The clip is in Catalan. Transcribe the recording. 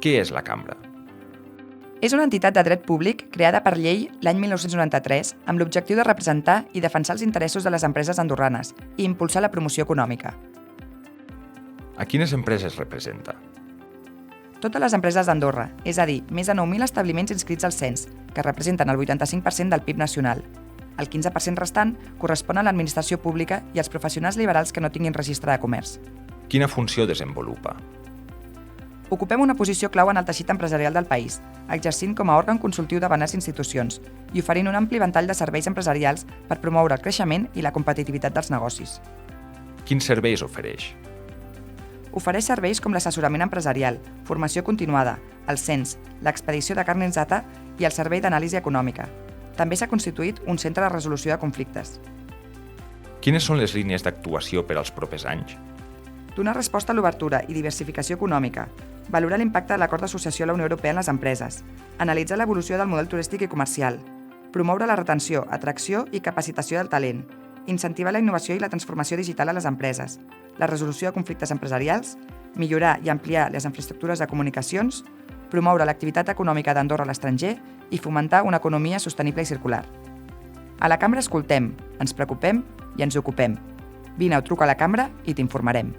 Què és la Cambra? És una entitat de dret públic creada per llei l'any 1993 amb l'objectiu de representar i defensar els interessos de les empreses andorranes i impulsar la promoció econòmica. A quines empreses representa? Totes les empreses d'Andorra, és a dir, més de 9.000 establiments inscrits al cens, que representen el 85% del PIB nacional. El 15% restant correspon a l'administració pública i als professionals liberals que no tinguin registre de comerç. Quina funció desenvolupa? Ocupem una posició clau en el teixit empresarial del país, exercint com a òrgan consultiu davant les institucions i oferint un ampli ventall de serveis empresarials per promoure el creixement i la competitivitat dels negocis. Quins serveis ofereix? Ofereix serveis com l'assessorament empresarial, formació continuada, el cens, l'expedició de carnets data i el servei d'anàlisi econòmica. També s'ha constituït un centre de resolució de conflictes. Quines són les línies d'actuació per als propers anys? Donar resposta a l'obertura i diversificació econòmica, valorar l'impacte de l'acord d'associació a la Unió Europea en les empreses, analitzar l'evolució del model turístic i comercial, promoure la retenció, atracció i capacitació del talent, incentivar la innovació i la transformació digital a les empreses, la resolució de conflictes empresarials, millorar i ampliar les infraestructures de comunicacions, promoure l'activitat econòmica d'Andorra a l'estranger i fomentar una economia sostenible i circular. A la Cambra escoltem, ens preocupem i ens ocupem. Vine o truca a la Cambra i t'informarem.